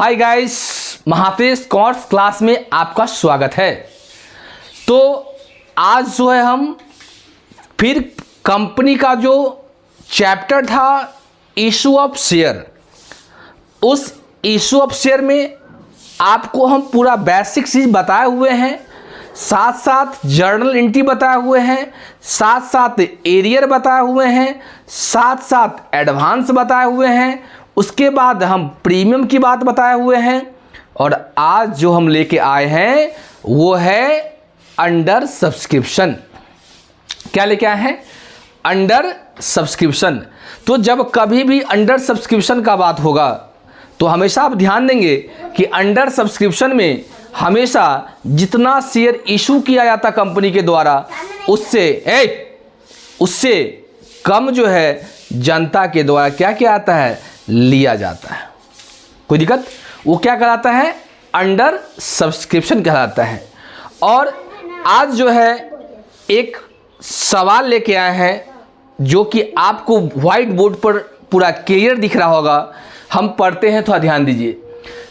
Hi guys, महातेज course class में आपका स्वागत है। तो आज जो है हम फिर कंपनी का जो चैप्टर था इशू ऑफ शेयर, उस इशू ऑफ शेयर में आपको हम पूरा बेसिक चीज़ बताए हुए हैं, साथ साथ जर्नल एंट्री बताए हुए हैं, साथ साथ एरियर बताए हुए हैं, साथ साथ एडवांस बताए हुए हैं, उसके बाद हम प्रीमियम की बात बताए हुए हैं। और आज जो हम लेके आए हैं वो है अंडर सब्सक्रिप्शन। क्या लेके आए हैं? Under subscription. तो जब कभी भी अंडर सब्सक्रिप्शन का बात होगा तो हमेशा आप ध्यान देंगे कि अंडर सब्सक्रिप्शन में हमेशा जितना शेयर इशू किया जाता कंपनी के द्वारा उससे कम जो है जनता के द्वारा क्या किया जाता है, लिया जाता है। कोई दिक्कत? वो क्या कहलाता है? अंडर सब्सक्रिप्शन कहलाता है। और आज जो है एक सवाल लेके आए हैं जो कि आपको व्हाइट बोर्ड पर पूरा क्लियर दिख रहा होगा। हम पढ़ते हैं, थोड़ा ध्यान दीजिए।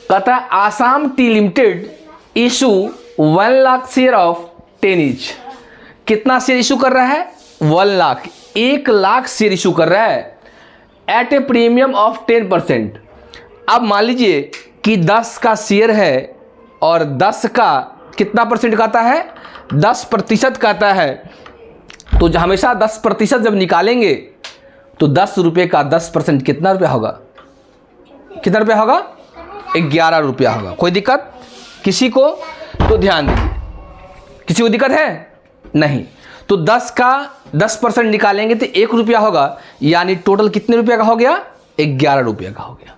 कहता है Assam T limited issue 1 lakh share of 10 each. कितना शेयर इशू कर रहा है? 1 लाख, 1 लाख शेयर इशू कर रहा है एट ए प्रीमियम ऑफ 10%। अब मान लीजिए कि 10 का शेयर है और 10 का कितना परसेंट कहता है? 10% कहता है। तो हमेशा 10% जब निकालेंगे तो 10 रुपये का 10% कितना रुपया होगा? कितना रुपया होगा? 11 रुपया होगा। कोई दिक्कत किसी को? तो ध्यान दीजिए, किसी को दिक्कत है? नहीं। तो 10 का 10% निकालेंगे तो 1 रुपया होगा, यानी टोटल कितने रुपया का हो गया? 11 रुपया का हो गया।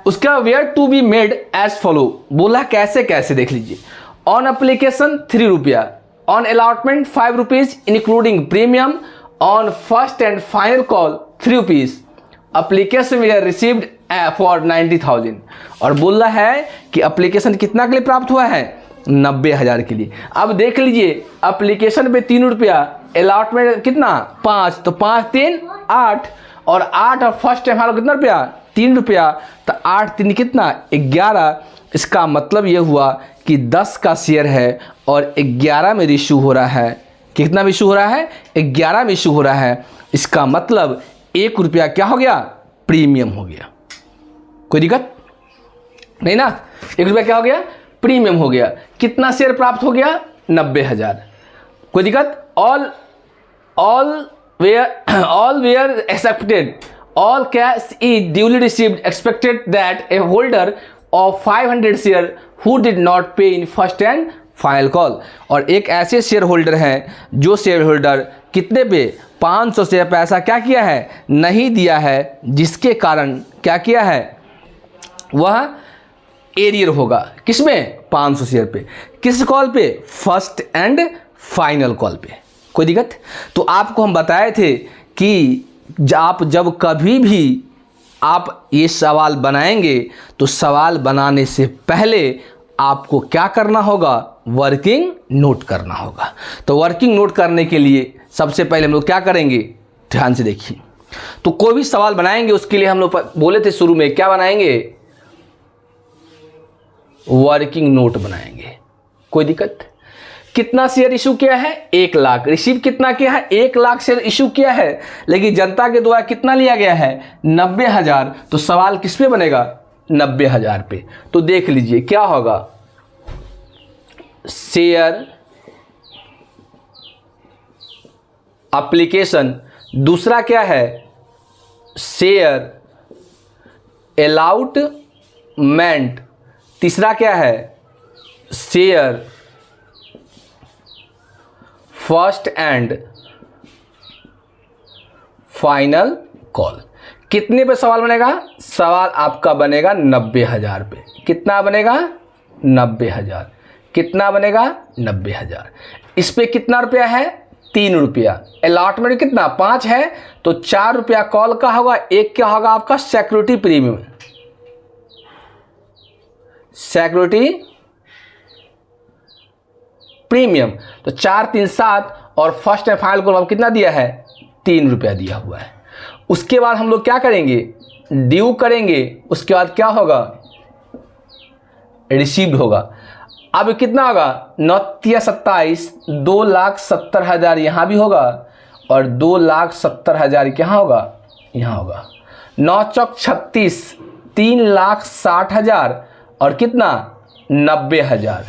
उसका were to be made as follow, बोला कैसे कैसे, देख लीजिए। ऑन एप्लीकेशन 3 रुपया, on allotment 5 rupees including premium, on first and final call 3 rupees, application we are received for 90,000। और बोल रहा है कि एप्लीकेशन कितना के लिए प्राप्त हुआ है? 90,000 के लिए। अब देख लीजिए, एप्लीकेशन पे 3 रुपया, अलॉटमेंट कितना? 5, तो 5 3 8, और 8 और फर्स्ट टाइम हमारा कितना रुपया? 3 रुपया, तो 8 3 कितना? 11। इसका मतलब ये हुआ कि 10 का शेयर है और 11 में इशू हो रहा है। कितना में इशू हो रहा है? 11 में इशू हो रहा है। इसका मतलब 1 रुपया क्या हो गया? प्रीमियम हो गया। कोई दिक्कत नहीं ना? 1 रुपया क्या हो गया? प्रीमियम हो गया। कितना शेयर प्राप्त हो गया? 90,000। कोई दिक्कत? All were accepted, all cash is duly received, expected that a holder of 500 share who did not pay in first and final call. और एक ऐसे शेयर होल्डर हैं जो शेयर होल्डर कितने पे? 500 शेयर पैसा क्या किया है? नहीं दिया है, जिसके कारण क्या किया है? वह एरियर होगा। किसमें? 500 शेयर पे। किस कॉल पे? फर्स्ट एंड फाइनल कॉल पे। कोई दिक्कत? तो आपको हम बताए थे कि आप जब कभी भी आप ये सवाल बनाएंगे तो सवाल बनाने से पहले आपको क्या करना होगा? वर्किंग नोट करना होगा। तो वर्किंग नोट करने के लिए सबसे पहले हम लोग क्या करेंगे? ध्यान से देखिए। तो कोई भी सवाल बनाएंगे उसके लिए हम लोग बोले थे शुरू में क्या बनाएंगे? वर्किंग नोट बनाएंगे। कोई दिक्कत? कितना शेयर इशू किया है? 1 लाख। रिसीव कितना किया है? 1 लाख शेयर इशू किया है, लेकिन जनता के द्वारा कितना लिया गया है? 90,000। तो सवाल किस पे बनेगा? 90,000 पे। तो देख लीजिए क्या होगा? शेयर एप्लीकेशन, दूसरा क्या है? शेयर अलॉटमेंट, तीसरा क्या है? Share first and final call. कितने पे सवाल बनेगा? सवाल आपका बनेगा 90,000 पे। कितना बनेगा? 90,000। कितना बनेगा? 90,000। इस पे कितना रुपया है? 3 रुपया। अलॉटमेंट कितना? 5 है, तो 4 रुपया कॉल का होगा। एक क्या होगा आपका? Security premium, security premium. तो 4 3 7, और फर्स्ट एंड फाइनल कॉल कितना दिया है? 3 रुपया दिया हुआ है। उसके बाद हम लोग क्या करेंगे? ड्यू करेंगे। उसके बाद क्या होगा? रिसीव्ड होगा। अब कितना होगा, 9×27 2,70,000 यहाँ भी होगा और 2,70,000 यहाँ होगा, यहाँ होगा। 9×4 = 3,60,000 और कितना 90,000।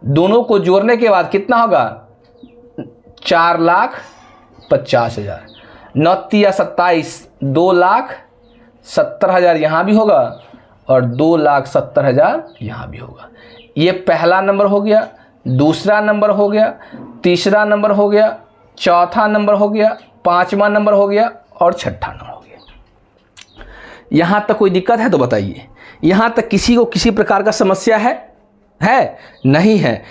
दोनों को जोड़ने के बाद कितना होगा 4,50,000। 9×27 2,70,000 यहाँ भी होगा और 2,70,000 यहाँ भी होगा। ये पहला नंबर हो गया, दूसरा नंबर हो गया, तीसरा नंबर हो गया, चौथा नंबर हो गया, पांचवा नंबर हो गया और छठा नंबर हो गया। यहाँ तक कोई दिक्कत है तो बताइए। यहाँ तक किसी को किसी प्रकार का समस्या है नहीं है।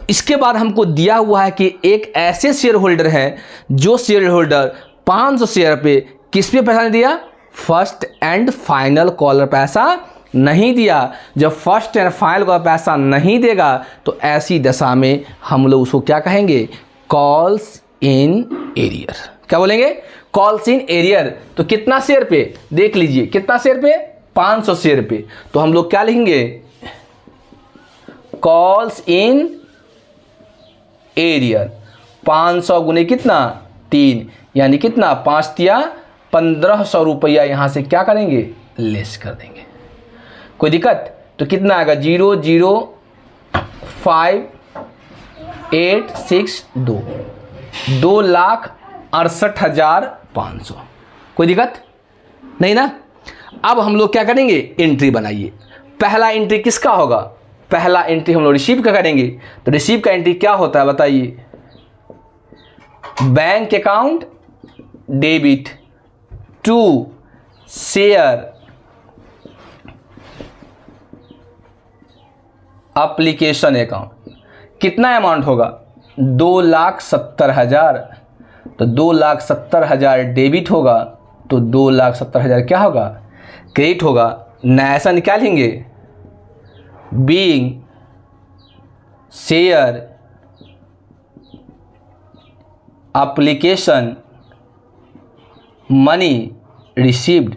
इसके बाद हमको दिया हुआ है कि एक ऐसे शेयर होल्डर हैं जो शेयर होल्डर 500 शेयर पे किस पे पैसा नहीं दिया, फर्स्ट एंड फाइनल कॉलर पैसा नहीं दिया। जब फर्स्ट एंड फाइनल कॉलर पैसा नहीं देगा तो ऐसी दशा में हम लोग उसको क्या कहेंगे, कॉल्स इन एरियर। क्या बोलेंगे, कॉल्स इन एरियर। तो कितना शेयर पे देख लीजिए, कितना शेयर पे 500 शेयर पे, तो हम लोग क्या लिखेंगे, कॉल्स इन एरियर। 500 गुने कितना 3, यानी कितना 5×3 = 1,500 रुपया यहाँ से क्या करेंगे, लेस कर देंगे। कोई दिक्कत, तो कितना आएगा 0,05862 2,68,500। कोई दिक्कत नहीं ना। अब हम लोग क्या करेंगे, एंट्री बनाइए। पहला एंट्री किसका होगा, पहला एंट्री हम लोग रिसीव का करेंगे। तो रिसीव का एंट्री क्या होता है बताइए, bank account debit to share application account. कितना अमाउंट होगा 2,70,000। तो 2,70,000 डेबिट होगा तो 2,70,000 क्या होगा, क्रेडिट होगा। नैसा निकालेंगे, being share application money received.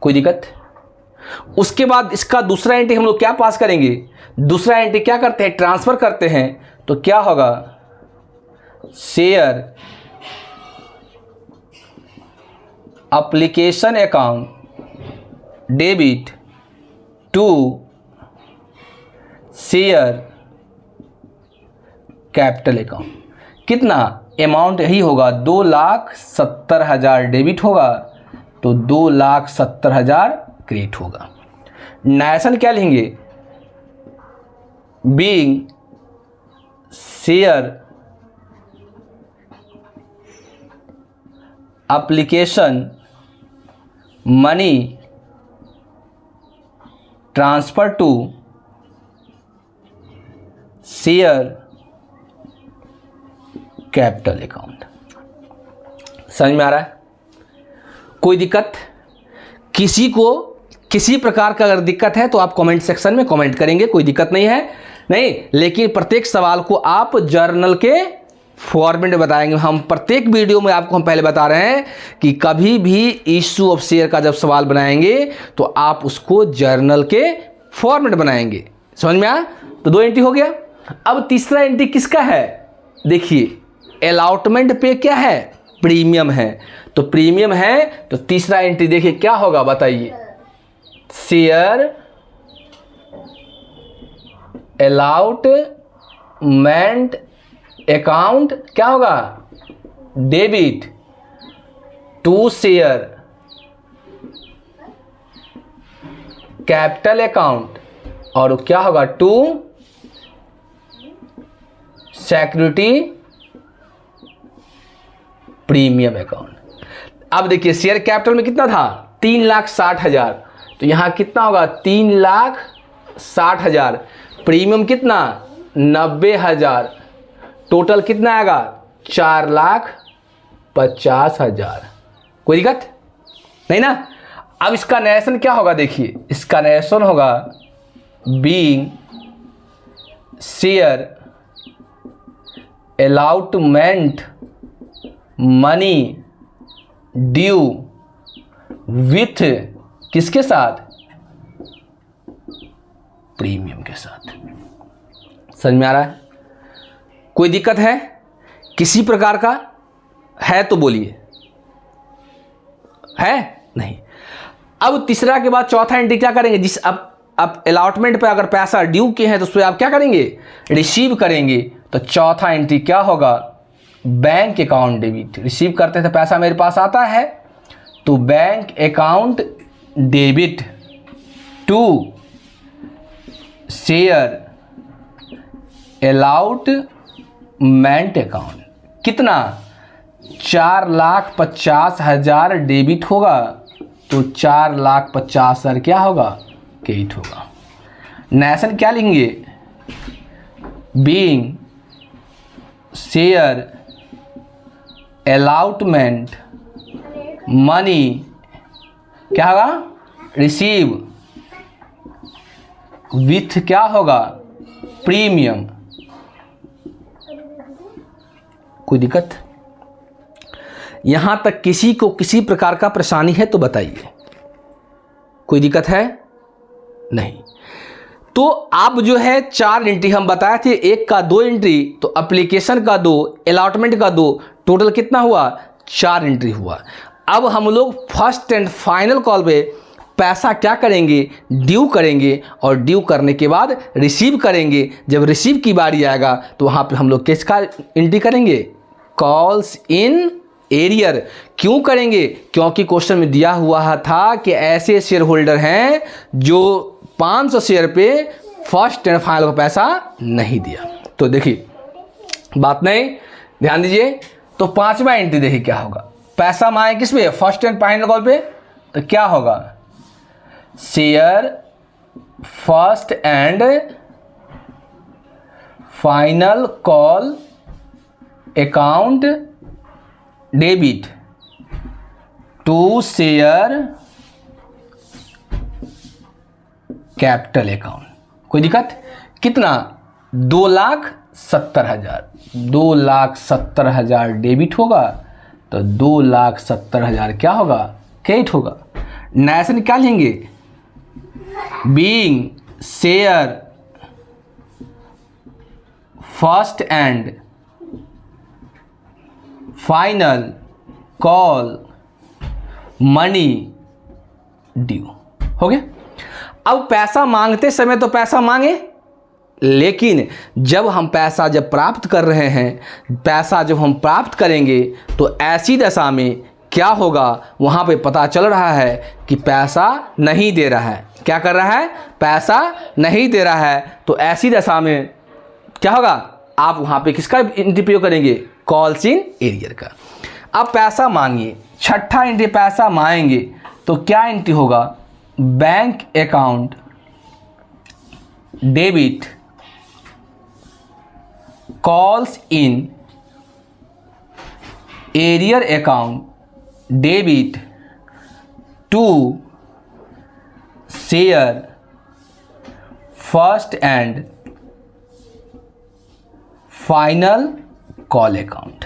कोई दिक्कत। उसके बाद इसका दूसरा एंट्री हम लोग क्या पास करेंगे, दूसरा एंट्री क्या करते हैं, ट्रांसफर करते हैं। तो क्या होगा, share application account debit to share capital account. कितना अमाउंट यही होगा, 2,70,000 डेबिट होगा तो 2,70,000 क्रेडिट होगा। नैशन क्या लेंगे, being share application money transfer to share capital account. समझ में आ रहा है, कोई दिक्कत। किसी को किसी प्रकार का अगर दिक्कत है तो आप कमेंट सेक्शन में कमेंट करेंगे, कोई दिक्कत नहीं है। नहीं, लेकिन प्रत्येक सवाल को आप जर्नल के फॉर्मेट में बताएंगे। हम प्रत्येक वीडियो में आपको हम पहले बता रहे हैं कि कभी भी इशू ऑफ शेयर का जब सवाल बनाएंगे तो आप उसको जर्नल के फॉर्मेट बनाएंगे। समझ में आया। तो 2 एंट्री हो गया। अब तीसरा एंट्री किसका है, देखिए अलॉटमेंट पे क्या है, प्रीमियम है। तो प्रीमियम है तो तीसरा एंट्री देखिए क्या होगा बताइए, शेयर अलॉटमेंट अकाउंट क्या होगा, debit to share capital account और क्या होगा टू सिक्योरिटी प्रीमियम अकाउंट। अब देखिए शेयर कैपिटल में कितना था 3,60,000, तो यहाँ कितना होगा 3,60,000। प्रीमियम कितना 90,000, टोटल कितना आएगा 4,50,000। कोई दिक्कत नहीं ना। अब इसका नरेशन क्या होगा, देखिए इसका नरेशन होगा being share allotment money due with किसके साथ, प्रीमियम के साथ। समझ में आ रहा है? कोई दिक्कत है किसी प्रकार का? है तो बोलिए। है नहीं? अब तीसरा के बाद चौथा एंट्री क्या करेंगे? जिस अब अलॉटमेंट पे अगर पैसा ड्यू के हैं तो उस पर आप क्या करेंगे? रिसीव करेंगे। तो चौथा एंट्री क्या होगा? Bank account debit. रिसीव करते हैं तो पैसा मेरे पास आता है, तो bank account debit to share allotment account. कितना? 4,50,000 डेबिट होगा, तो 4,50,000 क्या होगा? क्रेडिट होगा। नेशन क्या लिखेंगे? बीइंग शेयर अलॉटमेंट मनी क्या होगा? रिसीव विथ क्या होगा? प्रीमियम। कोई दिक्कत? यहां तक किसी को किसी प्रकार का परेशानी है तो बताइए। कोई दिक्कत है? नहीं। तो आप जो है 4 एंट्री हम बताए थे, एक का 2 एंट्री, तो एप्लीकेशन का 2, अलॉटमेंट का 2, टोटल कितना हुआ? 4 एंट्री हुआ। अब हम लोग फर्स्ट एंड फाइनल कॉल पे पैसा क्या करेंगे? ड्यू करेंगे, और ड्यू करने के बाद रिसीव करेंगे। जब रिसीव की बारी आएगा तो वहाँ पे हम लोग किसका एंट्री करेंगे? Calls in arrear. क्यों करेंगे? क्योंकि क्वेश्चन में दिया हुआ था कि ऐसे शेयर होल्डर हैं जो 500 शेयर पे फर्स्ट एंड फाइनल का पैसा नहीं दिया। तो देखिए बात नहीं, ध्यान दीजिए। तो 5वां एंट्री देखिए क्या होगा? पैसा मांगे किस पे? फर्स्ट एंड फाइनल कॉल पे। तो क्या होगा? Share first and final call account debit to share capital account. कोई दिक्कत? कितना? 2,70,000। 2,70,000 डेबिट होगा, तो 2,70,000 क्या होगा? क्रेडिट होगा। नेशन क्या लेंगे? Being share first and final call money due. हो गया? अब पैसा मांगते समय तो पैसा मांगे, लेकिन जब हम पैसा जब प्राप्त कर रहे हैं, पैसा जब हम प्राप्त करेंगे तो ऐसी दशा में क्या होगा? वहाँ पे पता चल रहा है कि पैसा नहीं दे रहा है। क्या कर रहा है? पैसा नहीं दे रहा है। तो ऐसी दशा में क्या होगा? आप वहाँ पे किसका एंट्री प्रयोग करेंगे? कॉल्स इन एरियर का। अब पैसा मांगिए, छठा एंट्री पैसा मांगेंगे तो क्या एंट्री होगा? Bank account debit calls in arrear account debit to share first and final call account.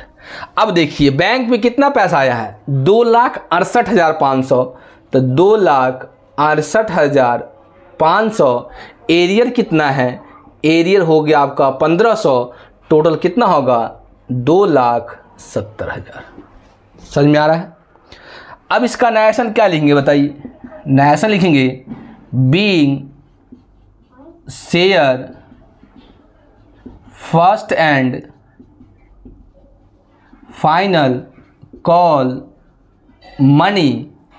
अब देखिए बैंक में कितना पैसा आया है? 2,68,500। तो 2,68,500 एरियर कितना है? एरियर हो गया आपका 1,500। टोटल कितना होगा? 2,70,000। समझ में आ रहा है? अब इसका नेशन क्या लिखेंगे बताइए? नेशन लिखेंगे being share first and final call money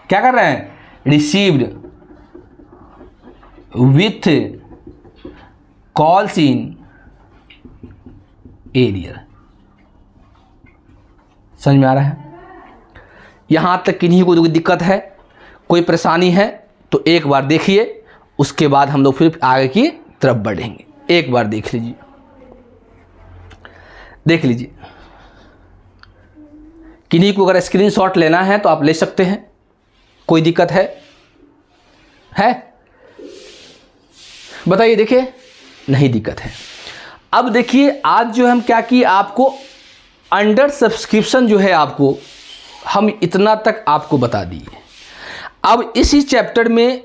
क्या कर रहे हैं? Received with calls in arrear. समझ में आ रहा है? यहाँ तक किन्हीं को कोई दिक्कत है, कोई परेशानी है तो एक बार देखिए, उसके बाद हम लोग फिर आगे की तरफ बढ़ेंगे। एक बार देख लीजिए, देख लीजिए। किन्हीं को अगर स्क्रीनशॉट लेना है तो आप ले सकते हैं, कोई दिक्कत है? बताइए। देखिए नहीं दिक्कत है। अब देखिए आज जो हम क्या किए, आपको अंडर सब्सक्रिप्शन जो है आपको हम इतना तक आपको बता दिए। अब इसी चैप्टर में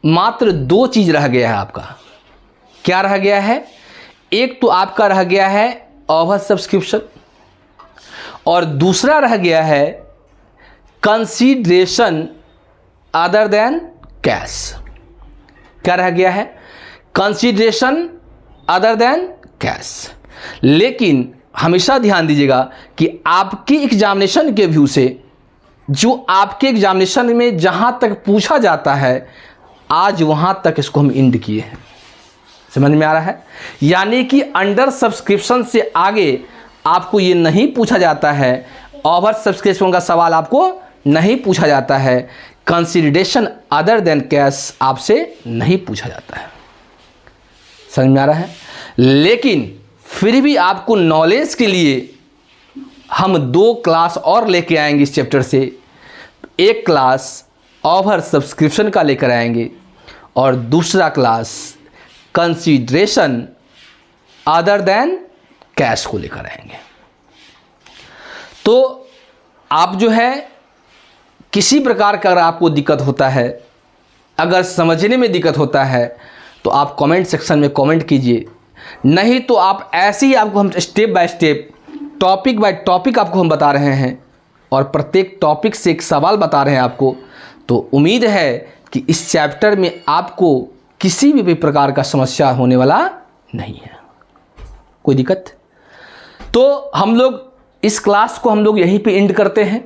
मात्र 2 चीज़ रह गया है आपका। क्या रह गया है? एक तो आपका रह गया है ओवर सब्सक्रिप्शन और दूसरा रह गया है कंसीडरेशन अदर देन कैश। क्या रह गया है? Consideration other than cash. लेकिन हमेशा ध्यान दीजिएगा कि आपके एग्जामिनेशन के व्यू से जो आपके एग्जामिनेशन में जहां तक पूछा जाता है, आज वहां तक इसको हम इंड किए हैं। समझ में आ रहा है? यानी कि अंडर सब्सक्रिप्शन से आगे आपको ये नहीं पूछा जाता है, ओवर सब्सक्रिप्शन का सवाल आपको नहीं पूछा जाता है, कंसीडरेशन अदर देन कैश आपसे नहीं पूछा जाता है। समझ में आ रहा है? लेकिन फिर भी आपको नॉलेज के लिए हम 2 क्लास और लेके आएंगे इस चैप्टर से। एक क्लास ओवर सब्सक्रिप्शन का लेकर आएंगे और दूसरा class consideration other than cash को लेकर आएंगे। तो आप जो है किसी प्रकार का अगर आपको दिक्कत होता है, अगर समझने में दिक्कत होता है, तो आप कमेंट सेक्शन में कमेंट कीजिए। नहीं तो आप ऐसे ही आपको हम step by step, topic by topic आपको हम बता रहे हैं और प्रत्येक टॉपिक से एक सवाल बता रहे हैं आपको। तो उम्मीद है कि इस चैप्टर में आपको किसी भी प्रकार का समस्या होने वाला नहीं है। कोई दिक्कत? तो हम लोग इस क्लास को हम लोग यहीं पे एंड करते हैं।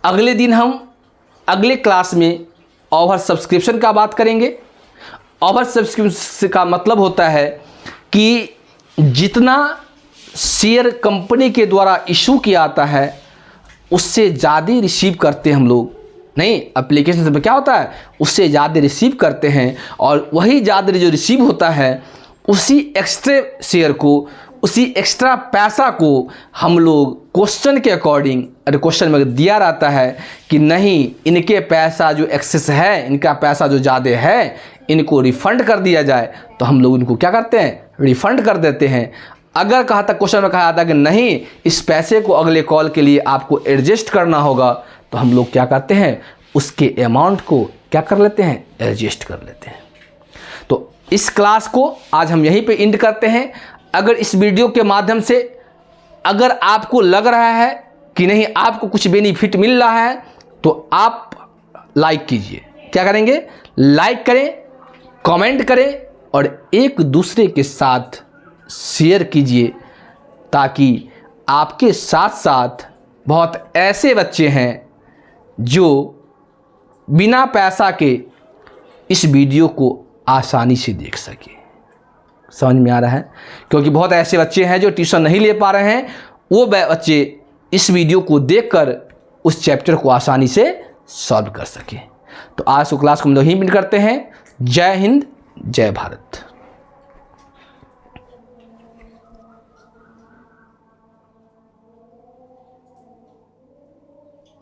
अगले दिन हम अगले क्लास में ओवर सब्सक्रिप्शन का बात करेंगे। ओवर सब्सक्रिप्शन का मतलब होता है कि जितना शेयर कंपनी के द्वारा इशू किया आता है उससे ज़्यादा रिसीव करते हैं हम लोग। नहीं, एप्लीकेशन से क्या होता है, उससे ज़्यादा रिसीव करते हैं और वही ज़्यादा जो रिसीव होता है उसी एक्स्ट्रा शेयर को, उसी एक्स्ट्रा पैसा को हम लोग क्वेश्चन के अकॉर्डिंग, अरे क्वेश्चन में दिया रहता है कि नहीं, इनके पैसा जो एक्सेस है, इनका पैसा जो ज़्यादा है, इनको रिफ़ंड कर दिया जाए, तो हम लोग इनको क्या करते हैं, रिफ़ंड कर देते हैं। अगर कहा था क्वेश्चन में कहा था कि नहीं, इस पैसे को अगले कॉल के लिए आपको एडजस्ट करना होगा, तो हम लोग क्या करते हैं, उसके अमाउंट को क्या कर लेते हैं, एडजस्ट कर लेते हैं। तो इस क्लास को आज हम यहीं पे एंड करते हैं। अगर इस वीडियो के माध्यम से अगर आपको लग रहा है कि नहीं, आपको कुछ बेनिफिट मिल रहा है, तो आप लाइक कीजिए। क्या करेंगे? लाइक करें, कमेंट करें और एक दूसरे के साथ शेयर कीजिए, ताकि आपके साथ साथ बहुत ऐसे बच्चे हैं जो बिना पैसा के इस वीडियो को आसानी से देख सके। समझ में आ रहा है? क्योंकि बहुत ऐसे बच्चे हैं जो ट्यूशन नहीं ले पा रहे हैं, वो बच्चे इस वीडियो को देखकर उस चैप्टर को आसानी से सॉल्व कर सके। तो आज को क्लास को हम लोग यहीं एंड करते हैं। जय हिंद, जय भारत।